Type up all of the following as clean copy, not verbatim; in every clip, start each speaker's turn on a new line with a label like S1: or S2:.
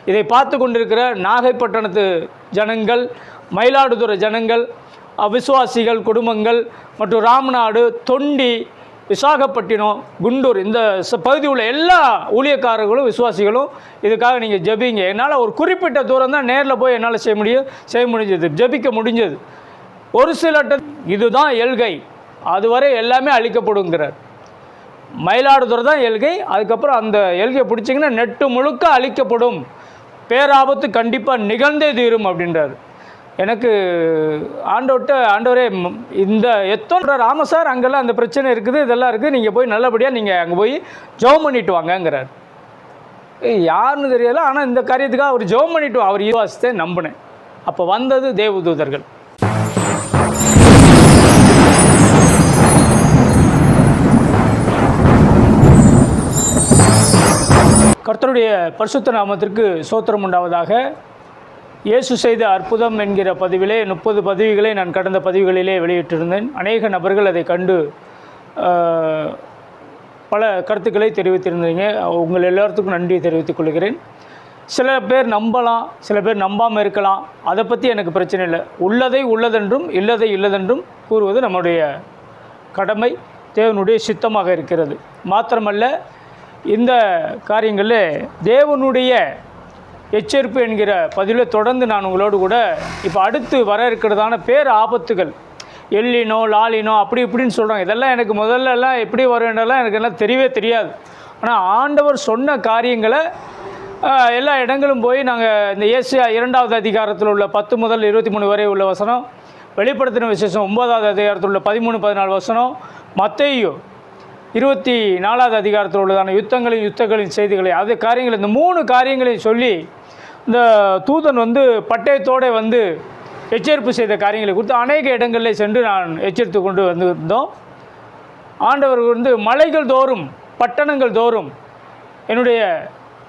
S1: இதை பார்த்து கொண்டிருக்கிற நாகைப்பட்டினத்து ஜனங்கள், மயிலாடுதுறை ஜனங்கள், விசுவாசிகள் குடும்பங்கள் மற்றும் ராமநாடு, தொண்டி, விசாகப்பட்டினம், குண்டூர் இந்த பகுதியில் உள்ள எல்லா ஊழியக்காரர்களும் விசுவாசிகளும் இதுக்காக நீங்கள் ஜெபிங்க. என்னால் ஒரு குறிப்பிட்ட தூரம் தான் நேரில் போய் என்னால் செய்ய முடிஞ்சது, ஜெபிக்க முடிஞ்சது. ஒரு சில இதுதான் எல்கை, அதுவரை எல்லாமே அழிக்கப்படுங்கிறார். மயிலாடுதுறை தான் எல்கை, அதுக்கப்புறம் அந்த எல்கையை பிடிச்சிங்கன்னா நெட்டு முழுக்க அழிக்கப்படும், பேராபத்து கண்டிப்பாக நிகழ்ந்தே தீரும் அப்படின்றார். எனக்கு ஆண்டவரே இந்த எத்தனை ராமசார் அங்கெல்லாம் அந்த பிரச்சனை இருக்குது, இதெல்லாம் இருக்குது, நீங்கள் போய் நல்லபடியாக நீங்கள் அங்கே போய் ஜெபம் பண்ணிட்டு வாங்கங்கிறார். யாருன்னு தெரியல, ஆனால் இந்த காரியத்துக்காக அவர் ஜெபம் பண்ணிட்டு அவர் ஈவாசத்தை நம்பினேன். அப்போ வந்தது தேவதூதர்கள். கர்த்தருடைய பரிசுத்த நாமத்திற்கு ஸ்தோத்திரம் உண்டாவதாக. இயேசு செய்த அற்புதம் என்கிற பதிவிலே 30 பதிவுகளை நான் கடந்த பதிவுகளிலே வெளியிட்டிருந்தேன். அநேக நபர்கள் அதை கண்டு பல கருத்துக்களை தெரிவித்திருந்தீங்க. உங்கள் எல்லாத்துக்கும் நன்றி தெரிவித்துக் கொள்கிறேன். சில பேர் நம்பலாம், சில பேர் நம்பாமல் இருக்கலாம். அதை பற்றி எனக்கு பிரச்சனை இல்லை. உள்ளதை உள்ளதென்றும் இல்லதை இல்லதென்றும் கூறுவது நம்முடைய கடமை, தேவனுடைய சித்தமாக இருக்கிறது. மாத்திரமல்ல, இந்த காரியங்களில் தேவனுடைய எச்சரிப்பு என்கிற பதிவில் தொடர்ந்து நான் உங்களோடு கூட இப்போ அடுத்து வர இருக்கிறதான பேர் ஆபத்துகள், எல்லினோ லாலினோ அப்படி இப்படின்னு சொல்கிறாங்க. இதெல்லாம் எனக்கு முதல்லலாம் எப்படி வரும்ன்றலாம் எனக்கு எல்லாம் தெரியவே தெரியாது. ஆனால் ஆண்டவர் சொன்ன காரியங்களை எல்லா இடங்களும் போய் நாங்கள் இந்த ஏசியா 2வது அதிகாரத்தில் உள்ள 10 முதல் 23 வரை உள்ள வசனம், வெளிப்படுத்தின விசேஷம் 9வது அதிகாரத்தில் உள்ள 13-14 வசனம், மத்தேயு 24வது அதிகாரத்தில் உள்ளதான யுத்தங்களின் செய்திகளை, அது காரியங்கள், இந்த 3 காரியங்களையும் சொல்லி இந்த தூதன் வந்து பட்டயத்தோடு வந்து எச்சரிப்பு செய்த காரியங்களை குறித்து அநேக இடங்களில் சென்று நான் எச்சரித்து கொண்டு வந்திருந்தோம். ஆண்டவர் வந்து மலைகள் தோறும் பட்டணங்கள் தோறும் என்னுடைய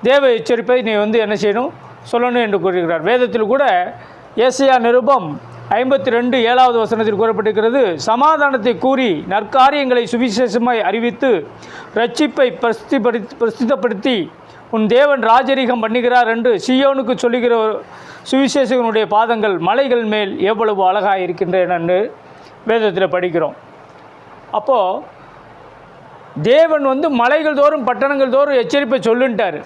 S1: தேவ எச்சரிப்பை நீ வந்து என்ன செய்யணும் சொல்லணும் என்று கூறுகிறார். வேதத்தில் கூட ஏசாயா நிருபம் 52:7வது வசனத்தில் கூறப்பட்டிருக்கிறது, சமாதானத்தை கூறி நற்காரியங்களை சுவிசேஷமாய் அறிவித்து ரட்சிப்பை பிரசித்தப்படுத்தி உன் தேவன் ராஜரீகம் பண்ணுகிறார் என்று சீயோனுக்கு சொல்லுகிற சுவிசேஷகனுடைய பாதங்கள் மலைகள் மேல் எவ்வளவு அழகாக இருக்கின்றன என்று வேதத்தில் படிக்கிறோம். அப்போது தேவன் வந்து மலைகள் தோறும் பட்டணங்கள் தோறும் எச்சரிப்பை சொல்லுன்ட்டார்.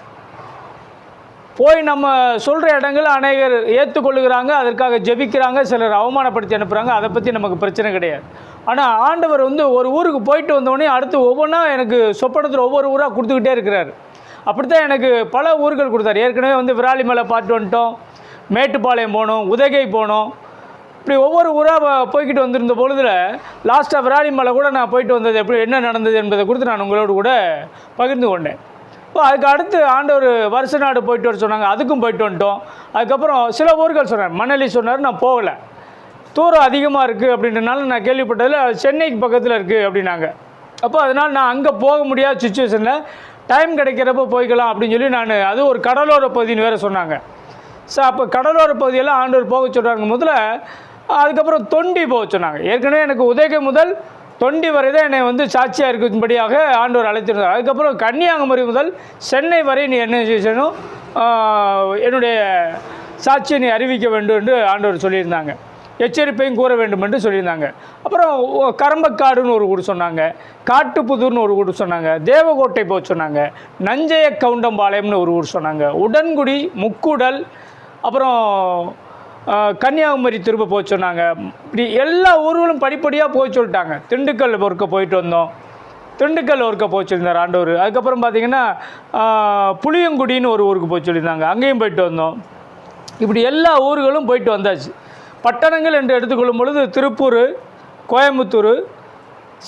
S1: போய் நம்ம சொல்கிற இடங்கள் அநேகர் ஏற்றுக்கொள்ளுகிறாங்க, அதற்காக ஜெபிக்கிறாங்க, சிலர் அவமானப்படுத்தி அனுப்புகிறாங்க. அதை பற்றி நமக்கு பிரச்சனை கிடையாது. ஆனால் ஆண்டவர் வந்து ஒரு ஊருக்கு போயிட்டு வந்தோடனே அடுத்து ஒவ்வொன்றா எனக்கு சொப்பனத்தில் ஒவ்வொரு ஊராக கொடுத்துக்கிட்டே இருக்கிறார். அப்படித்தான் எனக்கு பல ஊர்கள் கொடுத்தார். ஏற்கனவே வந்து விராலிமலை பார்த்து வந்துட்டோம், மேட்டுப்பாளையம் போனோம், உதகை போனோம், இப்படி ஒவ்வொரு ஊராக போய்கிட்டு வந்திருந்த பொழுதில் லாஸ்ட்டாக விராலிமலை கூட நான் போயிட்டு வந்தது எப்படி என்ன நடந்தது என்பதை குறித்து நான் உங்களோடு கூட பகிர்ந்து கொண்டேன். இப்போ அதுக்கு அடுத்து ஆண்டவர் வருஷ நாடு போயிட்டு வர சொன்னாங்க, அதுக்கும் போயிட்டு வந்துட்டோம். அதுக்கப்புறம் சில ஊர்கள் சொன்னார், மணலி சொன்னார், நான் போகலை, தூரம் அதிகமாக இருக்குது அப்படின்றனால நான் கேள்விப்பட்டதில் சென்னைக்கு பக்கத்தில் இருக்குது அப்படின்னாங்க. அப்போ அதனால் நான் அங்கே போக முடியாத சுச்சுவேஷனில் டைம் கிடைக்கிறப்ப போய்க்கலாம் அப்படின்னு சொல்லி நான், அது ஒரு கடலோர பகுதின்னு வேறு சொன்னாங்க. அப்போ கடலோர பகுதியெல்லாம் ஆண்டவர் போக சொல்கிறாங்க முதல்ல. அதுக்கப்புறம் தொண்டி போக சொன்னாங்க. ஏற்கனவே எனக்கு உதகை முதல் தொண்டி வரை தான் என்னை வந்து சாட்சியாக இருக்கும்படியாக ஆண்டவர் அழைத்திருந்தார். அதுக்கப்புறம் கன்னியாகுமரி முதல் சென்னை வரை நீ என்ன செய்யணும், என்னுடைய சாட்சியை நீ அறிவிக்க வேண்டும் என்று ஆண்டவர் சொல்லியிருந்தாங்க. எச்சரிப்பையும் கூற வேண்டும் என்று சொல்லியிருந்தாங்க. அப்புறம் கரம்பக்காடுன்னு ஒரு ஊர் சொன்னாங்க, காட்டுப்புதூர்னு ஒரு ஊர் சொன்னாங்க, தேவகோட்டை போக சொன்னாங்க, நஞ்சைய கவுண்டம்பாளையம்னு ஒரு ஊர் சொன்னாங்க, உடன்குடி, முக்குடல், அப்புறம் கன்னியாகுமரி திரும்ப போக சொன்னாங்க. இப்படி எல்லா ஊர்களும் படிப்படியாக போக சொல்லிட்டாங்க. திண்டுக்கல் ஒருக்க போயிட்டு வந்தோம், திண்டுக்கல் ஒருக்க போக சொல்லியிருந்தார் ஆண்டவர். அதுக்கப்புறம் பார்த்திங்கன்னா புளியங்குடின்னு ஒரு ஊருக்கு போக சொல்லியிருந்தாங்க, அங்கேயும் போயிட்டு வந்தோம். இப்படி எல்லா ஊர்களும் போயிட்டு வந்தாச்சு. பட்டணங்கள் என்று எடுத்துக்கொள்ளும் பொழுது திருப்பூர், கோயம்புத்தூர்,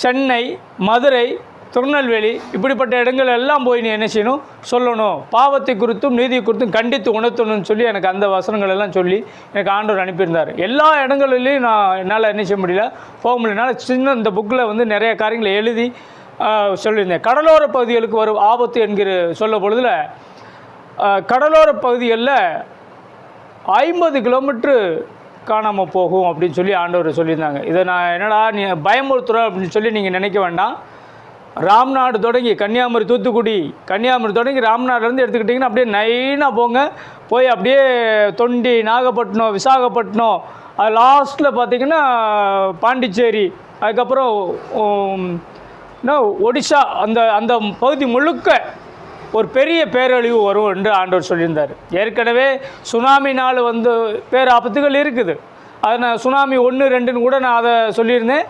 S1: சென்னை, மதுரை, திருநெல்வேலி, இப்படிப்பட்ட இடங்கள் எல்லாம் போய் நீ என்ன செய்யணும் சொல்லணும், பாவத்தை குறித்தும் நீதி குறித்தும் கண்டித்து உணர்த்தணும்னு சொல்லி எனக்கு அந்த வசனங்கள் எல்லாம் சொல்லி எனக்கு ஆண்டவர் அனுப்பியிருந்தார். எல்லா இடங்களிலையும் நான் என்னால் என்ன செய்ய முடியல, போக முடியலனால சின்ன இந்த புக்கில் வந்து நிறைய காரியங்களை எழுதி சொல்லியிருந்தேன். கடலோர பகுதிகளுக்கு வரும் ஆபத்து என்கிற சொல்ல பொழுதில் கடலோர பகுதிகளில் 50 கிலோமீட்ரு காணாமல் போகும் அப்படின்னு சொல்லி ஆண்டவர் சொல்லியிருந்தாங்க. இதை நான் என்னடா நீ பயமுறுத்துகிறோம் அப்படின்னு சொல்லி நீங்கள் நினைக்க வேண்டாம். ராம்நாடு தொடங்கி கன்னியாகுமரி, தூத்துக்குடி, கன்னியாகுமரி தொடங்கி ராம்நாடுலேருந்து எடுத்துக்கிட்டிங்கன்னா அப்படியே நைனாக போங்க. போய் அப்படியே தொண்டி, நாகப்பட்டினம், விசாகப்பட்டினம், அது லாஸ்ட்டில் பார்த்திங்கன்னா பாண்டிச்சேரி, அதுக்கப்புறம் ஒடிஷா, அந்த அந்த பகுதி முழுக்க ஒரு பெரிய பேரழிவு வரும் என்று ஆண்டவர் சொல்லியிருந்தார். ஏற்கனவே சுனாமினால் வந்து பேராபத்துகள் இருக்குது. அதை நான் சுனாமி 1, 2ன்னு கூட நான் அதை சொல்லியிருந்தேன்.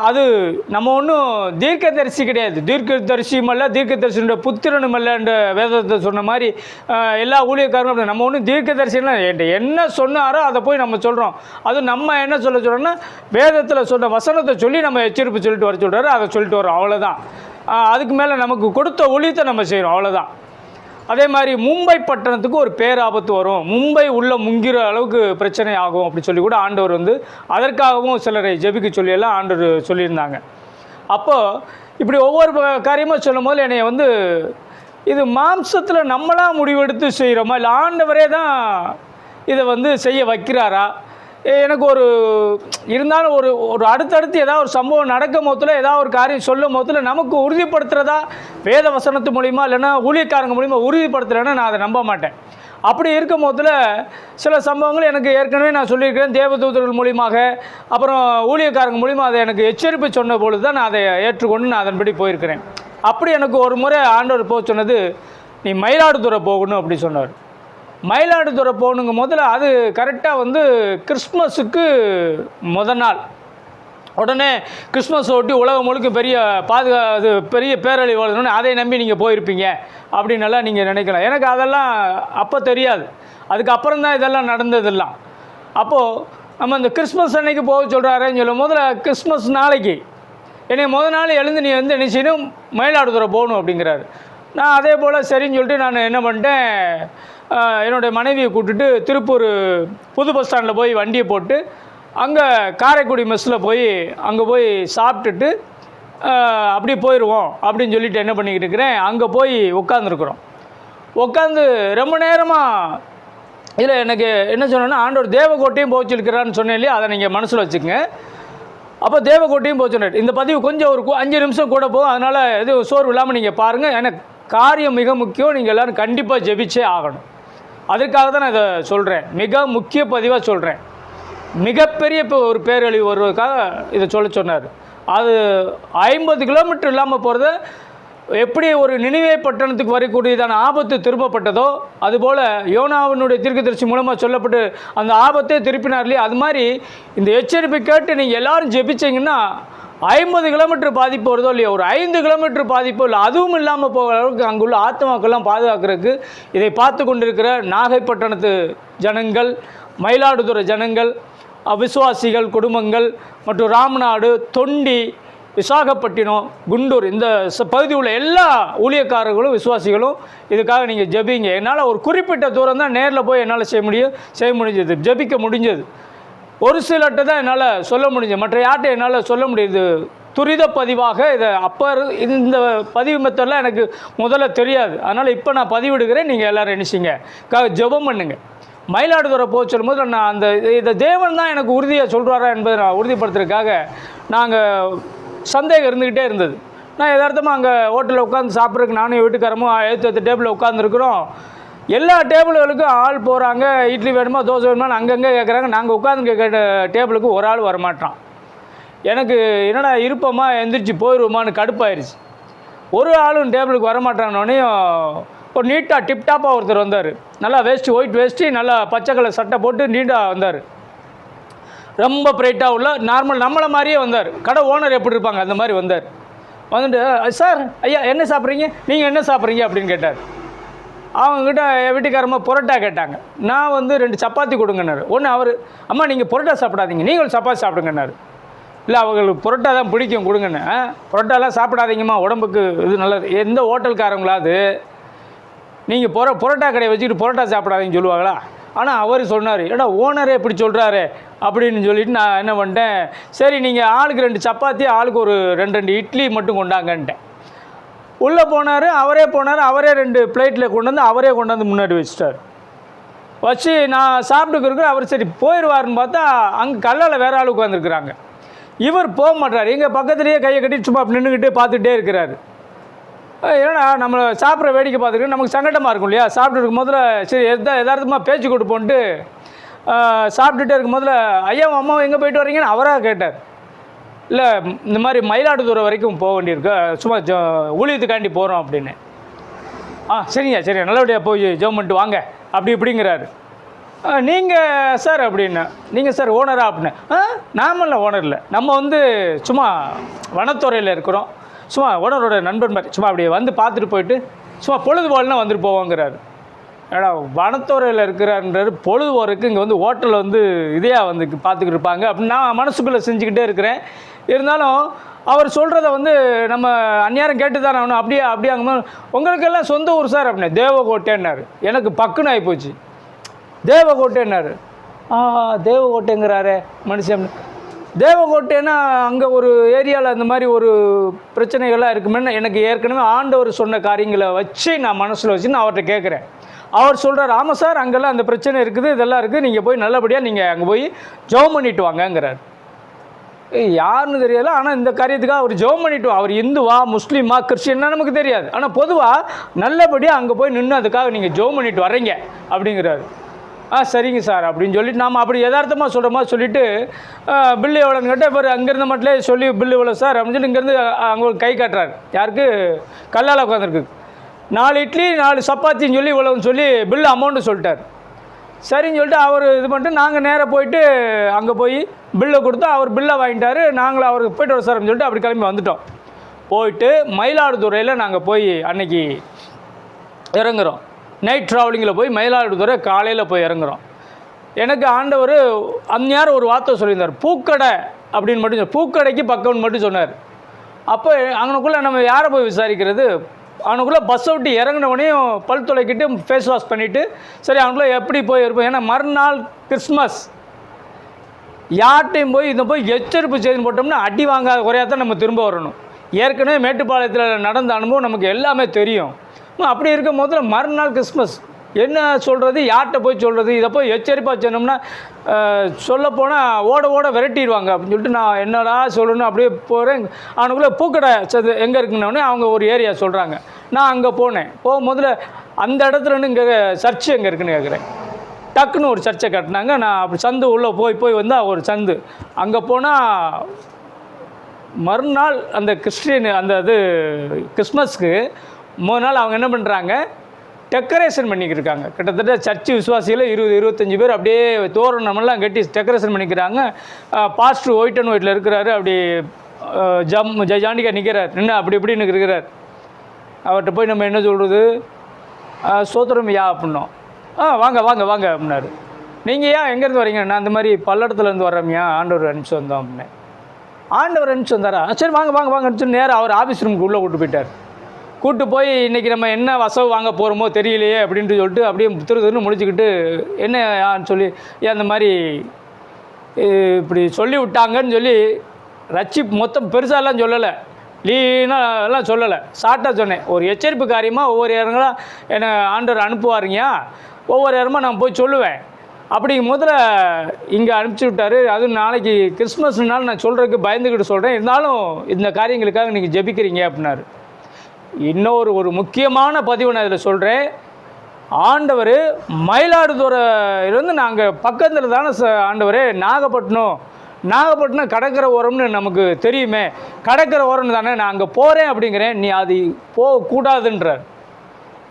S1: அது நம்ம ஒன்றும் தீர்க்கதரிசி கிடையாது, தீர்க்கதரிசியும் அல்ல, தீர்க்கதரிசியோட புத்திரனும் அல்ல என்ற வேதத்தை சொன்ன மாதிரி எல்லா ஊழியக்காரங்களும் நம்ம ஒன்றும் தீர்க்கதரிசினா என்ன சொன்னாரோ அதை போய் நம்ம சொல்கிறோம். அது நம்ம என்ன சொல்கிறோன்னா வேதத்தில் சொன்ன வசனத்தை சொல்லி நம்ம எச்சரிப்பு சொல்லிட்டு வர சொல்கிறாரு, அதை சொல்லிட்டு வரோம், அவ்வளோதான். அதுக்கு மேலே நமக்கு கொடுத்த ஊழியத்தை நம்ம செய்கிறோம், அவ்வளோதான். அதே மாதிரி மும்பை பட்டணத்துக்கு ஒரு பேராபத்து வரும், மும்பை உள்ள முங்கிற அளவுக்கு பிரச்சனை ஆகும் அப்படி சொல்லி கூட ஆண்டவர் வந்து அதற்காகவும் சிலரை ஜெபிக்க சொல்லியெல்லாம் ஆண்டவர் சொல்லியிருந்தாங்க. அப்போது இப்படி ஒவ்வொரு காரியமாக சொல்லும் போது என்னை வந்து இது மாம்சத்தில் நம்மளாக முடிவெடுத்து செய்கிறோமா, இல்லை ஆண்டவரே தான் இதை வந்து செய்ய வைக்கிறாரா? எனக்கு ஒரு இருந்தாலும் ஒரு ஒரு அடுத்தடுத்து ஏதாவது ஒரு சம்பவம் நடக்கும் போதில், ஏதாவது ஒரு காரியம் சொல்லும் போதில் நமக்கு உறுதிப்படுத்துகிறதா வேத வசனத்து மூலிமா இல்லைன்னா ஊழியக்காரங்க மூலிமா உறுதிப்படுத்துகிறேன்னா நான் அதை நம்ப மாட்டேன். அப்படி இருக்கும் போதில் சில சம்பவங்கள் எனக்கு ஏற்கனவே நான் சொல்லியிருக்கிறேன், தேவதூதர்கள் மூலியமாக, அப்புறம் ஊழியக்காரங்க மூலிமா அதை எனக்கு எச்சரிப்பு சொன்ன பொழுது தான் நான் அதை ஏற்றுக்கொண்டு நான் அதன்படி போயிருக்கிறேன். அப்படி எனக்கு ஒரு முறை ஆண்டவர் போக சொன்னது, நீ மயிலாடுதுறை போகணும் அப்படி சொன்னார். மயிலாடுதுறை போகணுங்க முதல்ல அது கரெக்டாக வந்து கிறிஸ்மஸுக்கு நாள். உடனே கிறிஸ்மஸ் ஒட்டி உலகம் முழுக்க பெரிய அது பெரிய பேரழிவு வருதுன்னு அதை நம்பி நீங்கள் போயிருப்பீங்க அப்படின்னெல்லாம் நீங்கள் நினைக்கலாம். எனக்கு அதெல்லாம் அப்போ தெரியாது, அதுக்கப்புறம் தான் இதெல்லாம் நடந்ததெல்லாம். அப்போது நம்ம இந்த கிறிஸ்மஸ் அன்னைக்கு போக சொல்கிறாருன்னு சொல்லும் முதல்ல கிறிஸ்மஸ் நாளைக்கு என்னை நாள் எழுந்து நீ வந்து என்ன செய்யணும், மயிலாடுதுறை போகணும் அப்படிங்கிறாரு. நான் அதே போல் சரின்னு சொல்லிட்டு நான் என்ன பண்ணிட்டேன், என்னுடைய மனைவியை கூப்பிட்டுட்டு திருப்பூர் புது பஸ் ஸ்டாண்டில் போய் வண்டியை போட்டு அங்கே காரைக்குடி மெஸ்ஸில் போய் அங்கே போய் சாப்பிட்டுட்டு அப்படி போயிடுவோம் அப்படின்னு சொல்லிட்டு என்ன பண்ணிக்கிட்டு இருக்கிறேன், அங்கே போய் உட்காந்துருக்குறோம். உட்காந்து ரொம்ப நேரமாக இதில் எனக்கு என்ன சொன்னேன்னா, ஆண்டவர் தேவகோட்டையும் போக சொல்லிக்கிறான்னு சொன்னேன் இல்லையா, அதை நீங்கள் மனசில் வச்சுக்கோங்க. அப்போ தேவகோட்டையும் போக சொன்னார். இந்த பதிவு கொஞ்சம் ஒரு 5 நிமிஷம் கூட போகும், அதனால் எதுவும் சோர்வு இல்லாமல் நீங்கள் பாருங்கள். எனக்கு காரியம் மிக முக்கியம், நீங்கள் எல்லோரும் கண்டிப்பாக ஜெபிச்சே ஆகணும். அதுக்காக தான் நான் இதை சொல்கிறேன், மிக முக்கிய பதிவாக சொல்கிறேன். மிகப்பெரிய இப்போ ஒரு பேரழிவு வருவதற்காக இதை சொல்ல சொன்னார். அது 50 கிலோமீட்டர் இல்லாமல் போகிறத எப்படி ஒரு நினிவே பட்டணத்துக்கு வரக்கூடியதான ஆபத்து திரும்பப்பட்டதோ, அதுபோல் யோனாவினுடைய தீர்க்கதரிசி மூலமாக சொல்லப்பட்டு அந்த ஆபத்தே திருப்பினார் இல்லையா, அது மாதிரி இந்த எச்சரிப்பை கேட்டு நீங்கள் எல்லோரும் ஜெபிச்சிங்கன்னா 50 கிலோமீட்டர் பாதிப்பு வருதோ இல்லையா, ஒரு 5 கிலோமீட்டர் பாதிப்போ இல்லை, அதுவும் இல்லாமல் போகிற அளவுக்கு அங்குள்ள ஆத்மாக்கெல்லாம் பாதுகாக்கிறதுக்கு இதை பார்த்து கொண்டிருக்கிற நாகைப்பட்டினத்து ஜனங்கள், மயிலாடுதுறை ஜனங்கள், விசுவாசிகள் குடும்பங்கள் மற்றும் ராமநாடு, தொண்டி, விசாகப்பட்டினம், குண்டூர் இந்த பகுதி உள்ள எல்லா ஊழியக்காரர்களும் விசுவாசிகளும் இதுக்காக நீங்கள் ஜெபிங்க. என்னால் ஒரு குறிப்பிட்ட தூரம் தான் நேரில் போய் என்னால் செய்ய முடிஞ்சது, ஜெபிக்க முடிஞ்சது. ஒரு சிலர்கிட்ட தான் என்னால் சொல்ல முடிஞ்சது, மற்ற யார்கிட்ட என்னால் சொல்ல முடியுது. துரித பதிவாக இதை அப்போ இந்த பதிவு மெத்தடெலாம் எனக்கு முதல்ல தெரியாது, அதனால் இப்போ நான் பதிவிடுகிறேன். நீங்கள் எல்லோரும் நினைச்சிங்க ஜெபம் பண்ணுங்க. மயிலாடுதுறை போக சொல்லும்போது நான் அந்த இதை தேவன் தான் எனக்கு உறுதியாக சொல்கிறாரா என்பதை நான் உறுதிப்படுத்துறதுக்காக நாங்கள் சந்தேகம் இருந்துக்கிட்டே இருந்தது. நான் யதார்த்தமாக அங்கே ஹோட்டலில் உட்காந்து சாப்பிட்றதுக்கு நானும் வீட்டுக்காரமும் 7-8 டேபிளில் உட்காந்துருக்குறோம். எல்லா டேபிளுகளுக்கும் ஆள் போகிறாங்க, இட்லி வேணுமா தோசை வேணுமான்னு அங்கங்கே கேட்குறாங்க. நாங்கள் உட்காந்து கேட்குற டேபிளுக்கு ஒரு ஆள் வரமாட்டான். எனக்கு என்னடா இருப்போமா எந்திரிச்சு போயிடுவோமான்னு கடுப்பாயிருச்சு. ஒரு ஆளும் டேபிளுக்கு வரமாட்டானோடனையும் ஒரு நீட்டாக டிப்டாப்பாக ஒருத்தர் வந்தார். நல்லா வேஸ்ட்டு, ஒயிட் வேஸ்ட்டு, நல்லா பச்சை கலர் சட்டை போட்டு நீட்டாக வந்தார். ரொம்ப பிரைட்டாக உள்ள நார்மல் நம்மளை மாதிரியே வந்தார். கடை ஓனர் எப்படி இருப்பாங்க அந்த மாதிரி வந்தார். வந்துட்டு சார் ஐயா என்ன சாப்பிட்றீங்க, நீங்கள் என்ன சாப்பிட்றீங்க அப்படின்னு கேட்டார். அவங்கக்கிட்ட வீட்டுக்காரம்மா புரோட்டா கேட்டாங்க. நான் வந்து 2 சப்பாத்தி கொடுங்கன்னாரு. ஒன்று அவர் அம்மா நீங்கள் புரோட்டா சாப்பிடாதீங்க, நீங்கள் ஒரு சப்பாத்தி சாப்பிடுங்கன்னாரு. இல்லை அவங்களுக்கு புரோட்டா தான் பிடிக்கும் கொடுங்கன்னு. புரோட்டாலாம் சாப்பிடாதீங்கம்மா, உடம்புக்கு இது நல்லது. எந்த ஹோட்டல்காரங்களாவது நீங்கள் புரோட்டா கடையை வச்சுக்கிட்டு புரோட்டா சாப்பிடாதீங்கன்னு சொல்லுவாங்களா? ஆனால் அவர் சொன்னார், ஏடா ஓனரே இப்படி சொல்கிறாரு அப்படின்னு சொல்லிவிட்டு நான் என்ன பண்ணிட்டேன், சரி நீங்கள் ஆளுக்கு 2 சப்பாத்தி, ஆளுக்கு ஒரு 2 இட்லி மட்டும் கொண்டாங்கன்ட்டேன். உள்ளே போனார், அவரே 2 பிளேட்டில் கொண்டு வந்து அவரே கொண்டாந்து முன்னாடி வச்சுட்டார். வச்சு நான் சாப்பிட்டுக்கிறேன். அவர் சரி போயிடுவார்னு பார்த்தா அங்கே கல்லால் வேறு ஆள் உட்காந்துருக்குறாங்க. இவர் போக மாட்டார், எங்கள் பக்கத்துலேயே கையை கட்டி சும்மா நின்றுக்கிட்டு பார்த்துட்டே இருக்கிறாரு. ஏன்னா நம்மளை சாப்பிட்ற வேடிக்கை பார்த்துக்கிட்டு நமக்கு சங்கடமாக இருக்கும் இல்லையா. சாப்பிட்டு இருக்கும் போதில் சரி எதார்த்தமாக பேச்சு கொடுப்போன்ட்டு சாப்பிட்டுட்டே இருக்கும் போதில் ஐயா அம்மாவை எங்கே போயிட்டு வரீங்கன்னு அவராக கேட்டார். இல்லை இந்த மாதிரி மயிலாடுதுறை வரைக்கும் போக வேண்டியிருக்கு, சும்மா ஊழியத்துக்காண்டி போகிறோம் அப்படின்னு. சரிங்க சரிங்க, நல்லபடியாக போய் ஜெபம் பண்ணிட்டு வாங்க அப்படி இப்படிங்கிறாரு. நீங்கள் சார் அப்படின்னா, நீங்கள் சார் ஓனரா அப்படின்னு. நாமெல்லாம் ஓனர் இல்லை, நம்ம வந்து சும்மா வனத்துறையில் இருக்கிறோம், சும்மா ஓனரோட நண்பன் மாதிரி சும்மா அப்படியே வந்து பார்த்துட்டு போயிட்டு சும்மா பொழுதுபோல்னா வந்துட்டு போவோங்கிறாரு. ஏன்னா வனத்துறையில் இருக்கிறாருன்றாரு, பொழுதுபோறதுக்கு இங்கே வந்து ஹோட்டலில் வந்து இதையாக வந்து பார்த்துக்கிட்டு இருப்பாங்க அப்படின்னு நான் மனசுக்குள்ளே செஞ்சுக்கிட்டே இருக்கிறேன். இருந்தாலும் அவர் சொல்கிறத வந்து நம்ம அந்நேரம் கேட்டு தானே ஆகணும். அப்படியாங்கும்போது உங்களுக்கெல்லாம் சொந்த ஊர் சார் அப்படின்னு. தேவகோட்டைன்னாரு. எனக்கு பக்குன்னு ஆகிப்போச்சு. தேவகோட்டைன்னாரு. தேவகோட்டைங்கிறாரு மனுஷன். தேவகோட்டைன்னா அங்கே ஒரு ஏரியாவில் அந்த மாதிரி ஒரு பிரச்சனைகள்லாம் இருக்குமே. எனக்கு ஏற்கனவே ஆண்டவர் சொன்ன காரியங்களை வச்சு நான் மனசில் வச்சு நான் அவர்கிட்ட கேட்குறேன். அவர் சொல்கிறார், ஆமாம் சார் அங்கெல்லாம் அந்த பிரச்சனை இருக்குது, இதெல்லாம் இருக்குது, நீங்கள் போய் நல்லபடியாக நீங்கள் அங்கே போய் ஜெபம் பண்ணிட்டு வாங்கங்கிறார். யாருன்னு தெரியல, ஆனால் இந்த காரியத்துக்காக அவர் ஜெபம் பண்ணிட்டு அவர் இந்துவா முஸ்லீமா கிறிஸ்டின்னா நமக்கு தெரியாது, ஆனால் பொதுவாக நல்லபடியாக அங்கே போய் நின்று அதுக்காக நீங்கள் ஜெபம் பண்ணிட்டு வரீங்க அப்படிங்கிறாரு. சரிங்க சார் அப்படின்னு சொல்லிட்டு நாம் அப்படி யதார்த்தமாக சொல்கிற மாதிரி சொல்லிவிட்டு பில்லு எவ்வளோன்னு கேட்டால் இப்போ அங்கேருந்த மட்டும் சொல்லி பில்லு எவ்வளோ சார் அப்படின்னு சொல்லி இங்கேருந்து அங்கே ஒரு கை காட்டுறாரு. யாருக்கு? கல்லால் உட்காந்துருக்கு. 4 இட்லி 4 சப்பாத்தின்னு சொல்லி இவ்வளோன்னு சொல்லி பில்லு அமௌண்ட்டு சொல்லிட்டார். சரின்னு சொல்லிட்டு அவர் இது பண்ணிட்டு நாங்கள் நேராக போயிட்டு அங்கே போய் பில்லை கொடுத்து அவர் பில்லை வாங்கிட்டார். நாங்கள் அவருக்கு போய்ட்டு வர சார்னு சொல்லிட்டு அப்படி கிளம்பி வந்துட்டோம். போயிட்டு மயிலாடுதுறையில் நாங்கள் போய் அன்னைக்கு இறங்குறோம். நைட் ட்ராவலிங்கில் போய் மயிலாடுதுறை காலையில் போய் இறங்குறோம். எனக்கு ஆண்டவர் அந்நேரம் ஒரு வார்த்தை சொல்லியிருந்தார், பூக்கடை அப்படின்னு மட்டும் பூக்கடைக்கு பக்கம்னு மட்டும் சொன்னார். அப்போ அங்கனுக்குள்ளே நம்ம யாரை போய் விசாரிக்கிறது? அவனுக்குள்ளே பஸ்ஸை விட்டு இறங்கினவனையும் பல் துளைக்கிட்டு ஃபேஸ் வாஷ் பண்ணிவிட்டு சரி அவனுக்குள்ளே எப்படி போய் இருப்போம். ஏன்னா மறுநாள் கிறிஸ்மஸ். யார்ட்டையும் போய் இதை போய் எச்சரிப்பு செய்து போட்டோம்னா அடி வாங்காத குறையாக தான் நம்ம திரும்ப வரணும். ஏற்கனவே மேட்டுப்பாளையத்தில் நடந்த அனுபவம் நமக்கு எல்லாமே தெரியும். அப்படி இருக்கும் போதில் மறுநாள் கிறிஸ்மஸ் என்ன சொல்கிறது, யார்கிட்ட போய் சொல்கிறது, இதை போய் எச்சரிப்பாக சொன்னோம்னா சொல்லப்போனால் ஓட ஓட விரட்டிடுவாங்க அப்படின்னு சொல்லிட்டு நான் என்னடா சொல்லணும் அப்படியே போகிறேன். அவனுக்குள்ளே பூக்கடை எங்கே இருக்குன்னொடனே அவங்க ஒரு ஏரியா சொல்கிறாங்க. நான் அங்கே போனேன். போகும்போதில் அந்த இடத்துலன்னு இங்கே சர்ச்சு எங்கே இருக்குன்னு கேட்குறேன். டக்குன்னு ஒரு சர்ச்சை கட்டினாங்க. நான் அப்படி சந்து உள்ளே போய் வந்தால் ஒரு சந்து. அங்கே போனால் மறுநாள் அந்த அந்த கிறிஸ்மஸ்க்கு 3 நாள் அவங்க என்ன பண்ணுறாங்க, டெக்கரேஷன் பண்ணிக்கிருக்காங்க. கிட்டத்தட்ட சர்ச்சு விசுவாசிகள் 20-25 பேர் அப்படியே தோரணமெல்லாம் கட்டி டெக்கரேஷன் பண்ணிக்கிறாங்க. பாஸ்டர் ஒயிட் அண்ட் ஒயிட்டில் இருக்கிறாரு. அப்படி ஜாண்டிக்கா நிற்கிறார், நின்று அப்படி இப்படின்னு இருக்கிறார். அவர்கிட்ட போய் நம்ம என்ன சொல்கிறது, சோத்திரம் யா அப்படின்னோம். வாங்க வாங்க வாங்க அப்படின்னாரு. நீங்கள் ஏன் எங்கேருந்து வரீங்க? நான் அந்த மாதிரி பல்லடத்துலேருந்து வர்றோம்யா, ஆண்டவர் அனுப்பிச்சு வந்தோம் அப்படின்னேன். ஆண்டவர் அனுப்பிச்சு வந்தாரா? சரி வாங்க வாங்க வாங்கன்னு சொல்லி நேராக அவர் ஆஃபீஸ் ரூமுக்கு உள்ளே கூப்பிட்டு போயிட்டார். கூப்பிட்டு போய் இன்றைக்கி நம்ம என்ன வசவு வாங்க போகிறோமோ தெரியலையே அப்படின்ட்டு சொல்லிட்டு அப்படியே திருன்னு முடிச்சுக்கிட்டு என்னன்னு சொல்லி ஏன் அந்த மாதிரி இப்படி சொல்லி விட்டாங்கன்னு சொல்லி மொத்தம் பெருசாலாம் சொல்லலை, லீனாலாம் சொல்லலை, ஷார்ட்டாக சொன்னேன். ஒரு எச்சரிப்பு காரியமாக ஒவ்வொரு இடங்களாக என்னை ஆண்டவர் அனுப்புவாருங்கயா, ஒவ்வொரு இடமா நான் போய் சொல்லுவேன். அப்படிங்கும் போதில் இங்கே அனுப்பிச்சி விட்டார். அதுவும் நாளைக்கு கிறிஸ்மஸ்னால நான் சொல்கிறதுக்கு பயந்துக்கிட்டு சொல்கிறேன், இருந்தாலும் இந்த காரியங்களுக்காக நீங்கள் ஜெபிக்கிறீங்க அப்படின்னாரு. ஒரு முக்கியமான பதிவு நான் இதில் சொல்கிறேன். ஆண்டவர் மயிலாடுதுறையிலேருந்து நாங்கள் பக்கத்தில் தானே ஆண்டவர் நாகப்பட்டினம் கடற்கரை ஓரம்னு நமக்கு தெரியுமே, கடற்கரை ஓரம்னு தானே நான் அங்கே போகிறேன் அப்படிங்கிறேன். நீ அது போகக்கூடாதுன்றார்.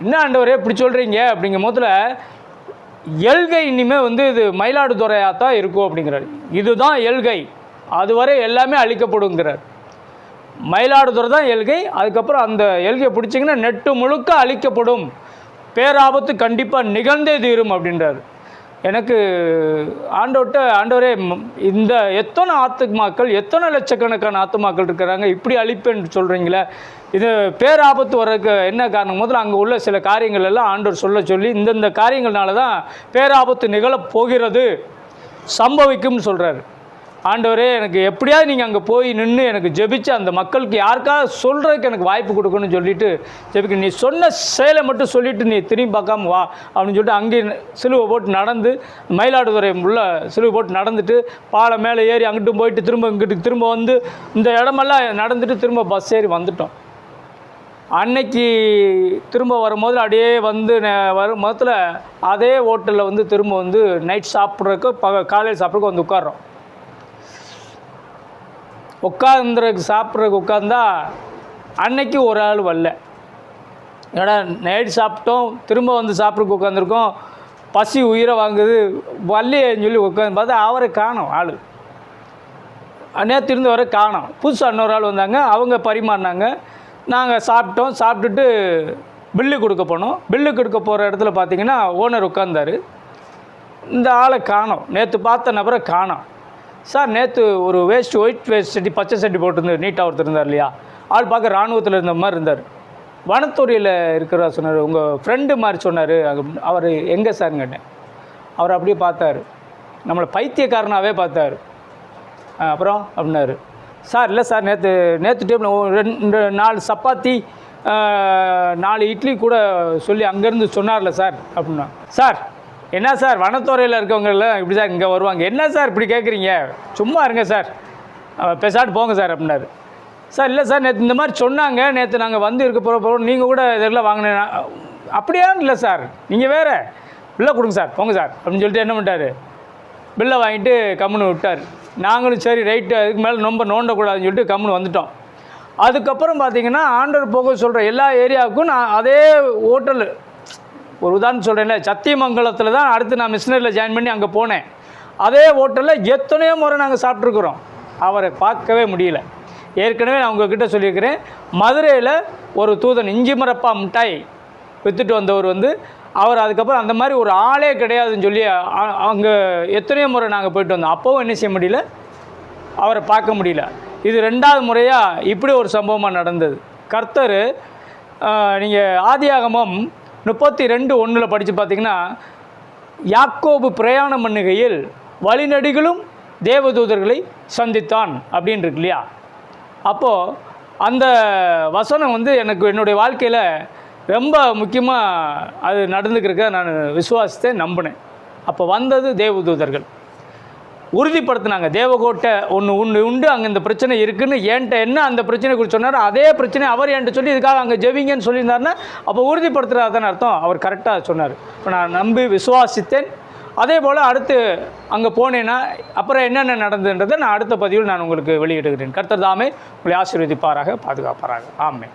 S1: என்ன ஆண்டவரே இப்படி சொல்கிறீங்க அப்படிங்கும் போதில் எல்கை இனிமேல் இது மயிலாடுதுறையாக தான் இருக்கும் அப்படிங்கிறார். இதுதான் எல்கை, அதுவரை எல்லாமே அழிக்கப்படுங்கிறார். மயிலாடுதுறை தான் எல்கை. அதுக்கப்புறம் அந்த எல்கையை பிடிச்சிங்கன்னா நெட்டு முழுக்க அழிக்கப்படும், பேராபத்து கண்டிப்பாக நிகழ்ந்தே தீரும் அப்படின்றார். எனக்கு ஆண்டவரே இந்த எத்தனை ஆத்துமாக்கள், எத்தனை லட்சக்கணக்கான ஆத்துமாக்கள் இருக்கிறாங்க, இப்படி அழிப்பேன்னு சொல்கிறீங்களே, இது பேராபத்து வர்றதுக்கு என்ன காரணம்? முதல்ல அங்கே உள்ள சில காரியங்கள் எல்லாம் ஆண்டவர் சொல்லி இந்தந்த காரியங்கள்னால தான் பேராபத்து நிகழப் போகிறது, சம்பவிக்கும்னு சொல்கிறாரு. ஆண்டவரே எனக்கு எப்படியாவது நீங்கள் அங்கே போய் நின்று எனக்கு ஜெபிச்சு அந்த மக்களுக்கு யாருக்காவது சொல்கிறதுக்கு எனக்கு வாய்ப்பு கொடுக்கணும்னு சொல்லிட்டு ஜெபிக்க, நீ சொன்ன செயலை மட்டும் சொல்லிவிட்டு நீ திரும்பி பார்க்காம வா அப்படின்னு சொல்லிட்டு அங்கேயே சிலுவை போட்டு நடந்து மயிலாடுதுறை உள்ள சிலுவை போட்டு நடந்துட்டு பாலம் மேலே ஏறி அங்கிட்டும் போயிட்டு திரும்ப இங்கிட்டு திரும்ப வந்து இந்த இடமெல்லாம் நடந்துட்டு திரும்ப பஸ் ஏறி வந்துட்டோம். அன்னைக்கு திரும்ப வரும்போது அப்படியே வந்து வரும் மொத்தத்தில் அதே ஹோட்டலில் வந்து திரும்ப வந்து நைட் சாப்பிட்றதுக்கு காலையில் சாப்பிட்றதுக்கு வந்து உட்காரோம். உட்காந்துறதுக்கு சாப்பிட்றதுக்கு உட்காந்தா அன்னைக்கு ஒரு ஆள் வரல. ஏன்னா நைட் சாப்பிட்டோம், திரும்ப வந்து சாப்பிட்றதுக்கு உட்காந்துருக்கோம், பசி உயிரை வாங்குது, வரலையேன்னு சொல்லி உட்காந்து பார்த்தா அவரை காணோம். ஆள் நேற்று இருந்து வரை காணோம். புதுசாக இன்னொரு ஆள் வந்தாங்க, அவங்க பரிமாறினாங்க. நாங்கள் சாப்பிட்டோம். சாப்பிட்டுட்டு பில்லு கொடுக்க போனோம். பில்லு கொடுக்க போகிற இடத்துல பார்த்திங்கன்னா ஓனர் உட்காந்தார். இந்த ஆளை காணோம், நேற்று பார்த்த நபரை காணோம். சார் நேற்று ஒரு ஒயிட் வேஸ்ட் சட்டி பச்சை சட்டி போட்டிருந்து நீட்டாக ஒருத்தர் இருந்தார் இல்லையா, ஆள் பார்க்க இராணுவத்தில் இருந்த மாதிரி இருந்தார். வனத்துறையில் இருக்கிறா சொன்னார், உங்கள் ஃப்ரெண்டு மாதிரி சொன்னார். அவர் எங்கே சார்ன்னு கேட்டேன். அவர் அப்படியே பார்த்தார், நம்மளை பைத்தியக்காரனாகவே பார்த்தார். அப்புறம் அப்படின்னாரு, சார் இல்லை சார் நேற்று டேபிள் 4 சப்பாத்தி 4 இட்லி கூட சொல்லி அங்கேருந்து சொன்னார்ல சார் அப்படின்னா. சார் என்ன சார் வனத்துறையில் இருக்கவங்கெல்லாம் இப்படி சார் இங்கே வருவாங்க, என்ன சார் இப்படி கேட்குறீங்க, சும்மா இருங்க சார், பேசாட்டு போங்க சார் அப்படின்னாரு. சார் இல்லை சார் நேற்று இந்த மாதிரி சொன்னாங்க, நேற்று நாங்கள் வந்து இருக்க போகிறோம், நீங்கள் கூட இதெல்லாம் வாங்கினேன். அப்படியே இல்லை சார், நீங்கள் வேறு பில்லை கொடுங்க சார், போங்க சார் அப்படின்னு சொல்லிட்டு என்ன பண்ணிட்டார், பில்லை வாங்கிட்டு கம்முன்னு விட்டார். நாங்களும் சரி ரைட்டு, அதுக்கு மேலே ரொம்ப நோண்டக்கூடாதுன்னு சொல்லிட்டு கம்முன்னு வந்துட்டோம். அதுக்கப்புறம் பார்த்திங்கன்னா ஆண்டவர் போக சொல்கிற எல்லா ஏரியாவுக்கும் நான் அதே ஹோட்டலு, ஒரு உதாரணம் சொல்கிறேன்ல, சத்தியமங்கலத்தில் தான் அடுத்து நான் மிஷினரியில் ஜாயின் பண்ணி அங்கே போனேன். அதே ஹோட்டலில் எத்தனையோ முறை நாங்கள் சாப்பிட்ருக்குறோம். அவரை பார்க்கவே முடியல. ஏற்கனவே நான் உங்கள்கிட்ட சொல்லியிருக்கிறேன், மதுரையில் ஒரு தூதன் இஞ்சி மரப்பா மிட்டாய் விற்றுட்டு வந்தவர் வந்து அவர் அதுக்கப்புறம் அந்த மாதிரி ஒரு ஆளே கிடையாதுன்னு சொல்லி அங்கே எத்தனையோ முறை நாங்கள் போயிட்டு வந்தோம். அப்போவும் என்ன செய்ய முடியல, அவரை பார்க்க முடியல. இது 2வது முறையாக இப்படி ஒரு சம்பவமாக நடந்தது. கர்த்தர் நீங்கள் ஆதியாகமம் 32:1 படித்து பார்த்தீங்கன்னா, யாக்கோபு பிரயாணம் பண்ணுகையில் வழிநடிகளும் தேவதூதர்களை சந்தித்தான் அப்படின்னு இருக்கு இல்லையா. அப்போது அந்த வசனம் வந்து எனக்கு என்னுடைய வாழ்க்கையில் ரொம்ப முக்கியமாக அது நடந்துக்கிறக்க நான் விசுவாசத்தை நம்பினேன். அப்போ வந்தது தேவதூதர்கள் உறுதிப்படுத்தினாங்க, தேவகோட்டை ஒன்று உண்டு, அங்கே இந்த பிரச்சனை இருக்குதுன்னு என்கிட்ட என்ன அந்த பிரச்சனை குறித்து சொன்னார், அதே பிரச்சனை அவர் என்கிட்ட சொல்லி இதுக்காக அங்கே ஜெபிங்கன்னு சொல்லியிருந்தாருன்னா அப்போ உறுதிப்படுத்துகிறாதான் அர்த்தம். அவர் கரெக்டாக சொன்னார். இப்போ நான் நம்பி விசுவாசித்தேன். அதே போல் அடுத்து அங்கே போனேன்னா அப்புறம் என்னென்ன நடந்ததுன்றதை நான் அடுத்த பதிவில் நான் உங்களுக்கு வெளியிடுகிறேன். கர்த்தர் தாமே உங்களை ஆசீர்வதிப்பாராக, பாதுகாப்பாராக. ஆமென்.